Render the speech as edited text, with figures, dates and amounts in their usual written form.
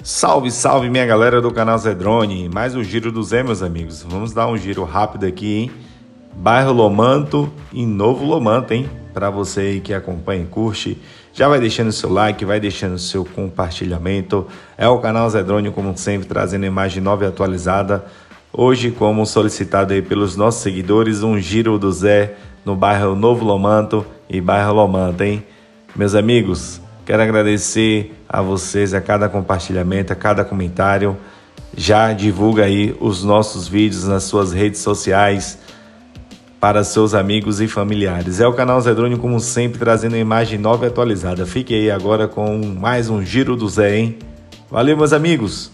Salve, salve minha galera do canal Zedrone, mais um giro do Zé, meus amigos. Vamos dar um giro rápido aqui, hein? Bairro Lomanto e Novo Lomanto, hein? Para você aí que acompanha e curte, já vai deixando seu like, vai deixando seu compartilhamento. É o canal Zedrone, como sempre, trazendo imagem nova e atualizada. Hoje, como solicitado aí pelos nossos seguidores, um giro do Zé no bairro Novo Lomanto e Bairro Lomanto, hein? Meus amigos, quero agradecer a vocês, a cada compartilhamento, a cada comentário. Já divulga aí os nossos vídeos nas suas redes sociais para seus amigos e familiares. É o canal Zedrone, como sempre, trazendo imagem nova e atualizada. Fique aí agora com mais um giro do Zé, hein? Valeu, meus amigos!